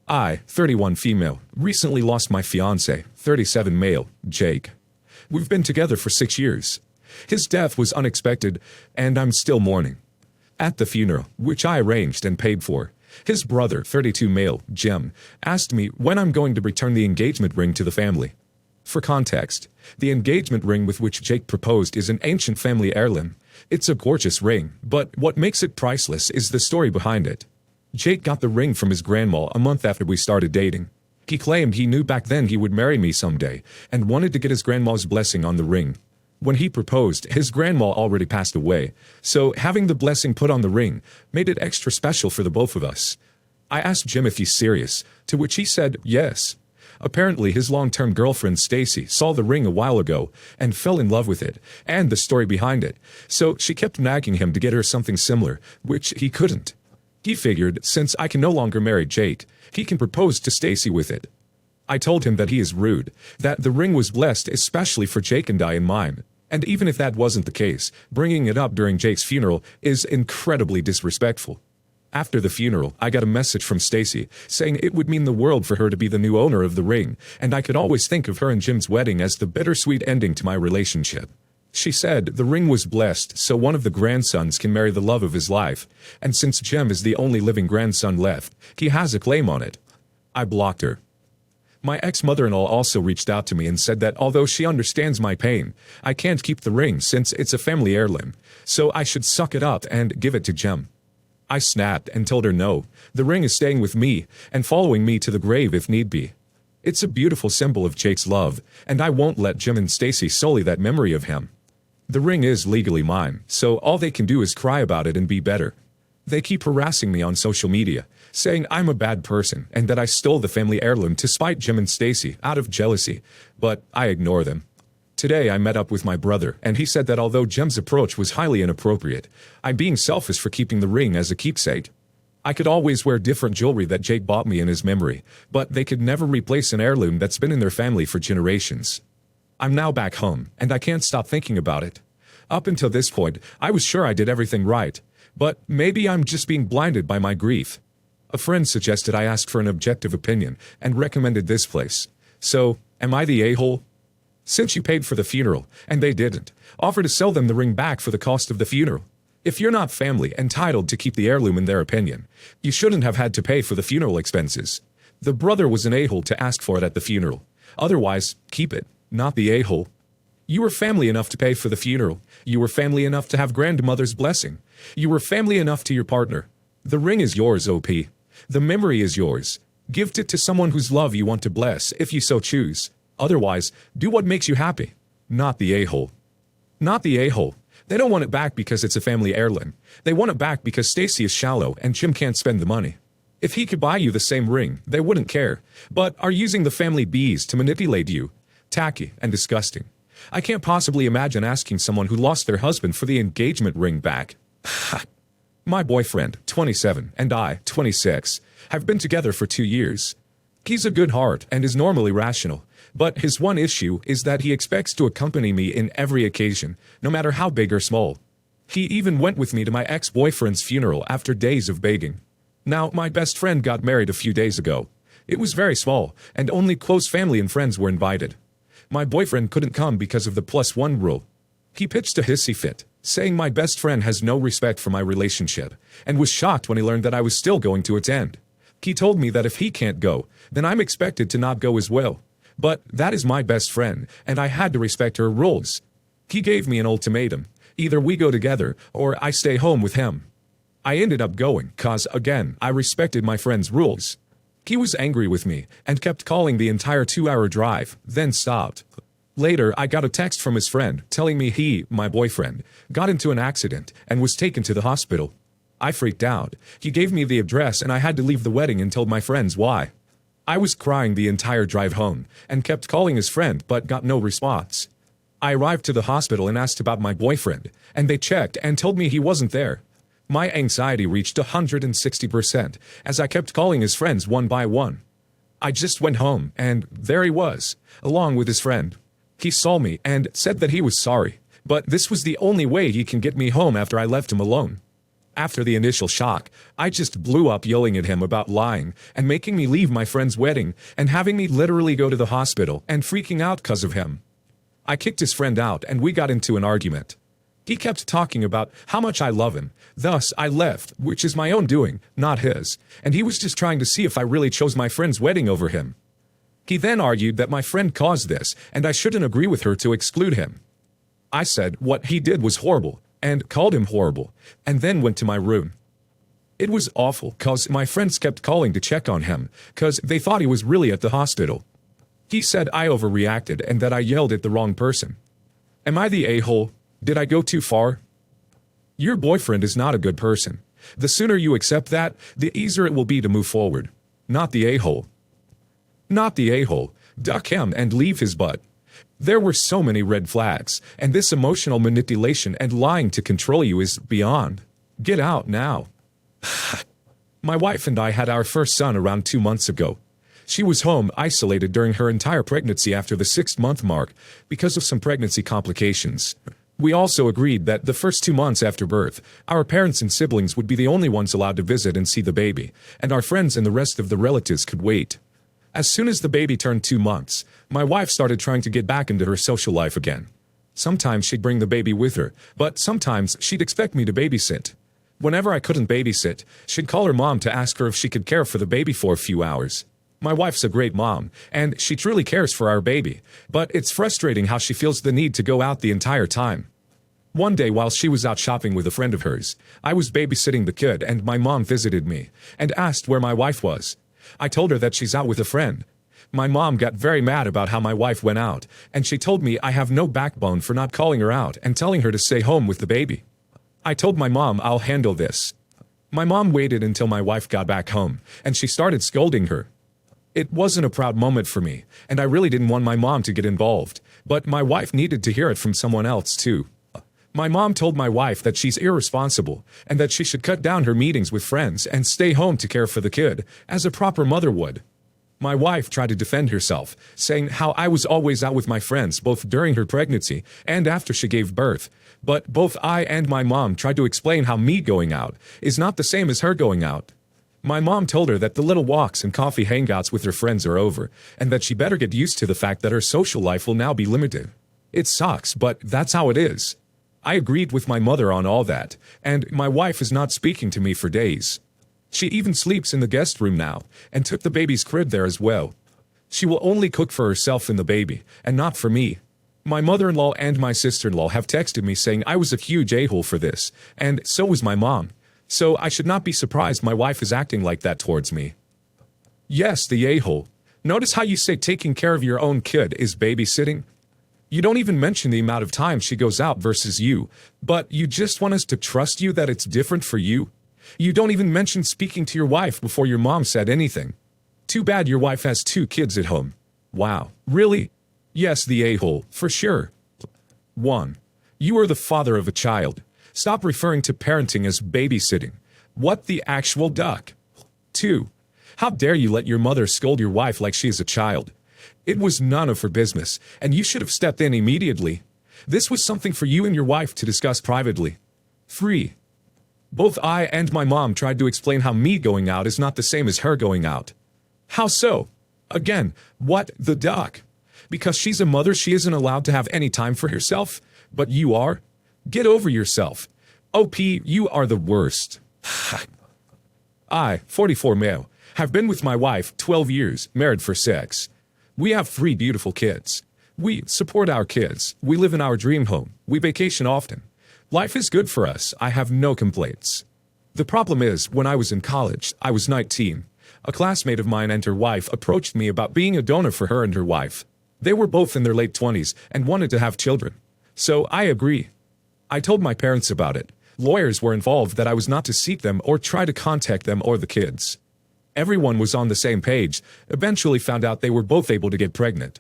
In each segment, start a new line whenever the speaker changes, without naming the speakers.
I, 31 female, recently lost my fiancé, 37 male, Jake. We've been together for 6 years. His death was unexpected, and I'm still mourning. At the funeral, which I arranged and paid for, his brother, 32 male, Jim, asked me when I'm going to return the engagement ring to the family. For context, the engagement ring with which Jake proposed is an ancient family heirloom. It's a gorgeous ring, but what makes it priceless is the story behind it. Jake got the ring from his grandma a month after we started dating. He claimed he knew back then he would marry me someday, and wanted to get his grandma's blessing on the ring. When he proposed, his grandma already passed away, so having the blessing put on the ring made it extra special for the both of us. I asked Jim if he's serious, to which he said yes. Apparently his long-term girlfriend Stacy saw the ring a while ago and fell in love with it, and the story behind it, so she kept nagging him to get her something similar, which he couldn't. He figured, since I can no longer marry Jake, he can propose to Stacy with it. I told him that he is rude, that the ring was blessed especially for Jake and I and mine, and even if that wasn't the case, bringing it up during Jake's funeral is incredibly disrespectful. After the funeral, I got a message from Stacy saying it would mean the world for her to be the new owner of the ring, and I could always think of her and Jim's wedding as the bittersweet ending to my relationship. She said the ring was blessed so one of the grandsons can marry the love of his life, and since Jim is the only living grandson left, he has a claim on it. I blocked her. My ex-mother-in-law also reached out to me and said that although she understands my pain, I can't keep the ring since it's a family heirloom, so I should suck it up and give it to Jim. I snapped and told her no, the ring is staying with me and following me to the grave if need be. It's a beautiful symbol of Jake's love, and I won't let Jim and Stacy sully that memory of him. The ring is legally mine, so all they can do is cry about it and be better. They keep harassing me on social media, saying I'm a bad person and that I stole the family heirloom to spite Jim and Stacy out of jealousy, but I ignore them. Today I met up with my brother, and he said that although Jim's approach was highly inappropriate, I'm being selfish for keeping the ring as a keepsake. I could always wear different jewelry that Jake bought me in his memory, but they could never replace an heirloom that's been in their family for generations. I'm now back home, and I can't stop thinking about it. Up until this point, I was sure I did everything right, but maybe I'm just being blinded by my grief. A friend suggested I ask for an objective opinion and recommended this place. So, am I the a-hole? Since you paid for the funeral, and they didn't, offer to sell them the ring back for the cost of the funeral. If you're not family entitled to keep the heirloom in their opinion, you shouldn't have had to pay for the funeral expenses. The brother was an a-hole to ask for it at the funeral. Otherwise, keep it, not the a-hole. You were family enough to pay for the funeral. You were family enough to have grandmother's blessing. You were family enough to your partner. The ring is yours, OP. The memory is yours. Gift it to someone whose love you want to bless, if you so choose. Otherwise, do what makes you happy. Not the a-hole. Not the a-hole. They don't want it back because it's a family heirloom. They want it back because Stacy is shallow and Jim can't spend the money. If he could buy you the same ring, they wouldn't care, but are using the family bees to manipulate you. Tacky and disgusting. I can't possibly imagine asking someone who lost their husband for the engagement ring back. My boyfriend, 27, and I, 26, have been together for 2 years. He's a good heart and is normally rational, but his one issue is that he expects to accompany me in every occasion, no matter how big or small. He even went with me to my ex-boyfriend's funeral after days of begging. Now, my best friend got married a few days ago. It was very small, and only close family and friends were invited. My boyfriend couldn't come because of the +1 rule. He pitched a hissy fit, saying my best friend has no respect for my relationship, and was shocked when he learned that I was still going to its end. He told me that if he can't go, then I'm expected to not go as well. But that is my best friend, and I had to respect her rules. He gave me an ultimatum. Either we go together, or I stay home with him. I ended up going, cause, again, I respected my friend's rules. He was angry with me, and kept calling the entire 2-hour drive, then stopped. Later, I got a text from his friend, telling me he, my boyfriend, got into an accident, and was taken to the hospital. I freaked out. He gave me the address, and I had to leave the wedding and told my friends why. I was crying the entire drive home, and kept calling his friend, but got no response. I arrived to the hospital and asked about my boyfriend, and they checked and told me he wasn't there. My anxiety reached 160% as I kept calling his friends one by one. I just went home, and there he was, along with his friend. He saw me and said that he was sorry, but this was the only way he can get me home after I left him alone. After the initial shock, I just blew up yelling at him about lying and making me leave my friend's wedding and having me literally go to the hospital and freaking out because of him. I kicked his friend out and we got into an argument. He kept talking about how much I love him, thus I left, which is my own doing, not his, and he was just trying to see if I really chose my friend's wedding over him. He then argued that my friend caused this and I shouldn't agree with her to exclude him. I said what he did was horrible and called him horrible, and then went to my room. It was awful cause my friends kept calling to check on him cause they thought he was really at the hospital. He said I overreacted and that I yelled at the wrong person. Am I the a-hole? Did I go too far? Your boyfriend is not a good person. The sooner you accept that, the easier it will be to move forward. Not the a-hole. Not the a-hole. Duck him and leave his butt. There were so many red flags, and this emotional manipulation and lying to control you is beyond. Get out now. My wife and I had our first son around 2 months ago. She was home isolated during her entire pregnancy after the 6-month mark because of some pregnancy complications. We also agreed that the first 2 months after birth, our parents and siblings would be the only ones allowed to visit and see the baby, and our friends and the rest of the relatives could wait. As soon as the baby turned 2 months, my wife started trying to get back into her social life again. Sometimes she'd bring the baby with her, but sometimes she'd expect me to babysit. Whenever I couldn't babysit, she'd call her mom to ask her if she could care for the baby for a few hours. My wife's a great mom, and she truly cares for our baby, but it's frustrating how she feels the need to go out the entire time. One day while she was out shopping with a friend of hers, I was babysitting the kid and my mom visited me and asked where my wife was. I told her that she's out with a friend. My mom got very mad about how my wife went out, and she told me I have no backbone for not calling her out and telling her to stay home with the baby. I told my mom I'll handle this. My mom waited until my wife got back home, and she started scolding her. It wasn't a proud moment for me, and I really didn't want my mom to get involved, but my wife needed to hear it from someone else too. My mom told my wife that she's irresponsible and that she should cut down her meetings with friends and stay home to care for the kid, as a proper mother would. My wife tried to defend herself, saying how I was always out with my friends both during her pregnancy and after she gave birth, but both I and my mom tried to explain how me going out is not the same as her going out. My mom told her that the little walks and coffee hangouts with her friends are over, and that she better get used to the fact that her social life will now be limited. It sucks, but that's how it is. I agreed with my mother on all that, and my wife is not speaking to me for days. She even sleeps in the guest room now, and took the baby's crib there as well. She will only cook for herself and the baby, and not for me. My mother-in-law and my sister-in-law have texted me saying I was a huge a-hole for this, and so was my mom. So I should not be surprised my wife is acting like that towards me. Yes, the a-hole. Notice how you say taking care of your own kid is babysitting? You don't even mention the amount of time she goes out versus you, but you just want us to trust you that it's different for you? You don't even mention speaking to your wife before your mom said anything. Too bad your wife has 2 kids at home. Wow, really? Yes, the a-hole, for sure. 1. You are the father of a child. Stop referring to parenting as babysitting. What the actual duck? 2. How dare you let your mother scold your wife like she is a child? It was none of her business, and you should have stepped in immediately. This was something for you and your wife to discuss privately. 3. Both I and my mom tried to explain how me going out is not the same as her going out. How so? Again, what the duck? Because she's a mother, she isn't allowed to have any time for herself, but you are? Get over yourself. OP, you are the worst. I, 44 male, have been with my wife 12 years, married for 6. We have 3 beautiful kids. We support our kids. We live in our dream home. We vacation often. Life is good for us. I have no complaints. The problem is, when I was in college, I was 19. A classmate of mine and her wife approached me about being a donor for her and her wife. They were both in their late 20s and wanted to have children. So I agree. I told my parents about it. Lawyers were involved that I was not to seek them or try to contact them or the kids. Everyone was on the same page, eventually found out they were both able to get pregnant.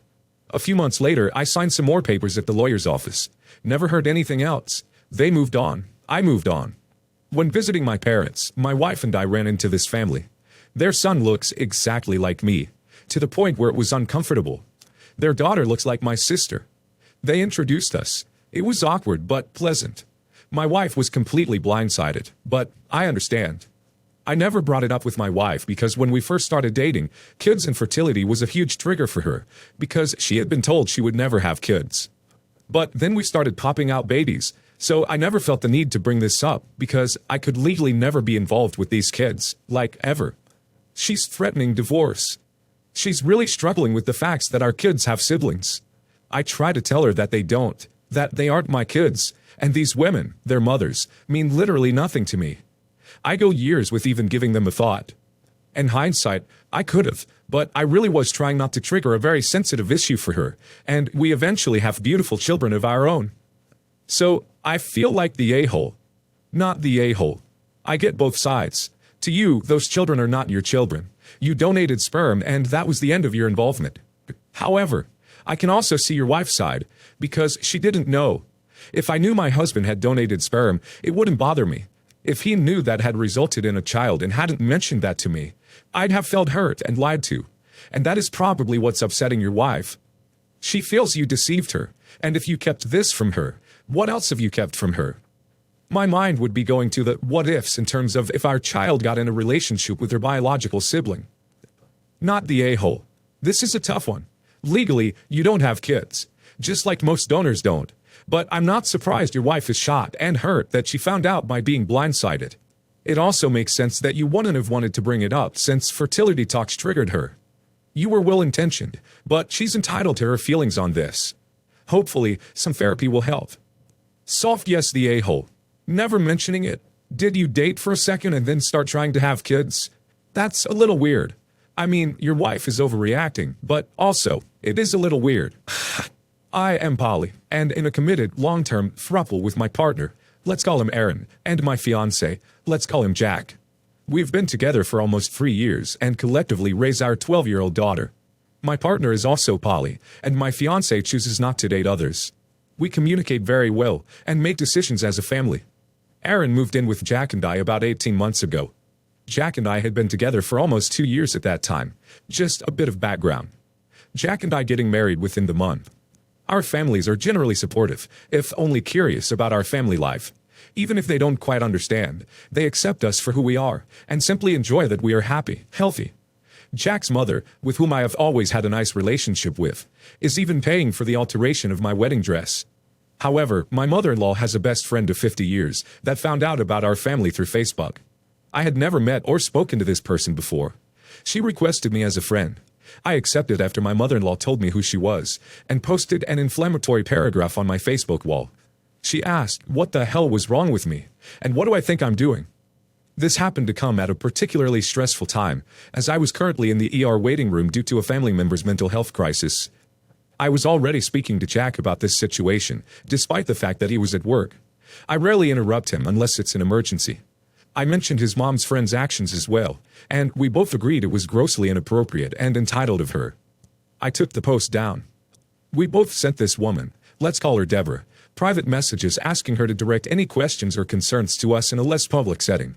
A few months later, I signed some more papers at the lawyer's office. Never heard anything else. They moved on. I moved on. When visiting my parents, my wife and I ran into this family. Their son looks exactly like me, to the point where it was uncomfortable. Their daughter looks like my sister. They introduced us. It was awkward but pleasant. My wife was completely blindsided, but I understand. I never brought it up with my wife because when we first started dating, kids and fertility was a huge trigger for her because she had been told she would never have kids. But then we started popping out babies, so I never felt the need to bring this up because I could legally never be involved with these kids, like ever. She's threatening divorce. She's really struggling with the facts that our kids have siblings. I try to tell her that they don't, that they aren't my kids, and these women, their mothers, mean literally nothing to me. I go years with even giving them a thought. In hindsight, I could have, but I really was trying not to trigger a very sensitive issue for her, and we eventually have beautiful children of our own. So, I feel like the a-hole. Not the a-hole. I get both sides. To you, those children are not your children. You donated sperm, and that was the end of your involvement. However, I can also see your wife's side, because she didn't know. If I knew my husband had donated sperm, it wouldn't bother me. If he knew that had resulted in a child and hadn't mentioned that to me, I'd have felt hurt and lied to. And that is probably what's upsetting your wife. She feels you deceived her, and if you kept this from her, what else have you kept from her? My mind would be going to the what-ifs in terms of if our child got in a relationship with their biological sibling. Not the a-hole. This is a tough one. Legally, you don't have kids, just like most donors don't. But I'm not surprised your wife is shot and hurt that she found out by being blindsided. It also makes sense that you wouldn't have wanted to bring it up since fertility talks triggered her. You were well-intentioned, but she's entitled to her feelings on this. Hopefully, some therapy will help. Soft yes, the a-hole. Never mentioning it. Did you date for a second and then start trying to have kids? That's a little weird. I mean, your wife is overreacting, but also, it is a little weird. I am poly, and in a committed, long-term throuple with my partner, let's call him Aaron, and my fiancé, let's call him Jack. We've been together for almost 3 years and collectively raise our 12-year-old daughter. My partner is also poly, and my fiancé chooses not to date others. We communicate very well and make decisions as a family. Aaron moved in with Jack and I about 18 months ago. Jack and I had been together for almost 2 years at that time. Just a bit of background. Jack and I getting married within the month. Our families are generally supportive, if only curious about our family life. Even if they don't quite understand, they accept us for who we are and simply enjoy that we are happy, healthy. Jack's mother, with whom I have always had a nice relationship with, is even paying for the alteration of my wedding dress. However, my mother-in-law has a best friend of 50 years that found out about our family through Facebook. I had never met or spoken to this person before. She requested me as a friend. I accepted after my mother-in-law told me who she was, and posted an inflammatory paragraph on my Facebook wall. She asked what the hell was wrong with me, and what do I think I'm doing? This happened to come at a particularly stressful time, as I was currently in the ER waiting room due to a family member's mental health crisis. I was already speaking to Jack about this situation, despite the fact that he was at work. I rarely interrupt him unless it's an emergency. I mentioned his mom's friend's actions as well, and we both agreed it was grossly inappropriate and entitled of her. I took the post down. We both sent this woman, let's call her Deborah, private messages asking her to direct any questions or concerns to us in a less public setting.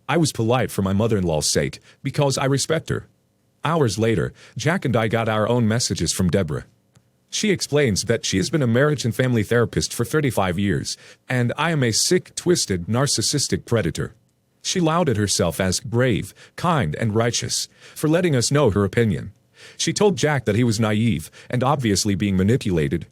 I was polite for my mother-in-law's sake, because I respect her. Hours later, Jack and I got our own messages from Deborah. She explains that she has been a marriage and family therapist for 35 years, and I am a sick, twisted, narcissistic predator. She lauded herself as brave, kind, and righteous, for letting us know her opinion. She told Jack that he was naive and obviously being manipulated.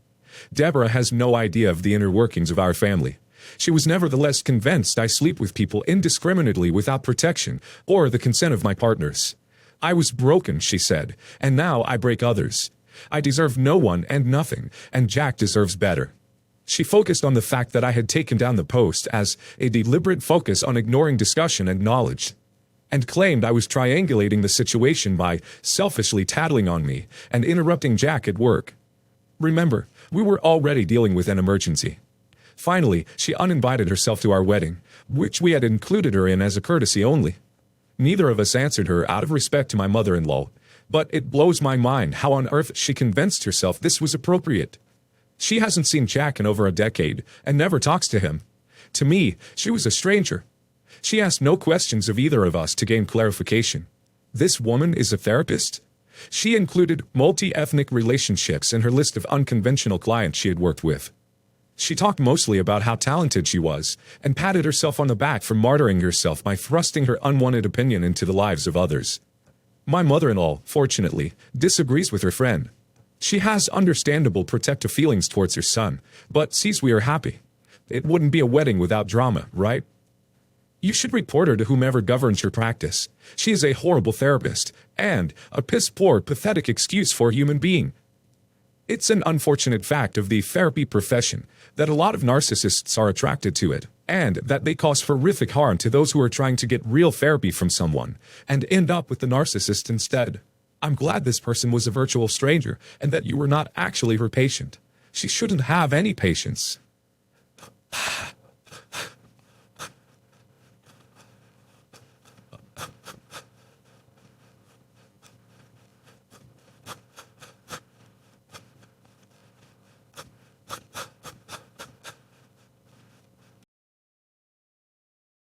Deborah has no idea of the inner workings of our family. She was nevertheless convinced I sleep with people indiscriminately without protection or the consent of my partners. I was broken, she said, and now I break others. I deserve no one and nothing, and Jack deserves better. She focused on the fact that I had taken down the post as a deliberate focus on ignoring discussion and knowledge, and claimed I was triangulating the situation by selfishly tattling on me and interrupting Jack at work. Remember, we were already dealing with an emergency. Finally, she uninvited herself to our wedding, which we had included her in as a courtesy only. Neither of us answered her out of respect to my mother-in-law, but it blows my mind how on earth she convinced herself this was appropriate. She hasn't seen Jack in over a decade and never talks to him. To me, she was a stranger. She asked no questions of either of us to gain clarification. This woman is a therapist? She included multi-ethnic relationships in her list of unconventional clients she had worked with. She talked mostly about how talented she was, and patted herself on the back for martyring herself by thrusting her unwanted opinion into the lives of others. My mother-in-law, fortunately, disagrees with her friend. She has understandable protective feelings towards her son, but sees we are happy. It wouldn't be a wedding without drama, right? You should report her to whomever governs your practice. She is a horrible therapist, and a piss-poor, pathetic excuse for a human being. It's an unfortunate fact of the therapy profession that a lot of narcissists are attracted to it, and that they cause horrific harm to those who are trying to get real therapy from someone, and end up with the narcissist instead. I'm glad this person was a virtual stranger, and that you were not actually her patient. She shouldn't have any patience.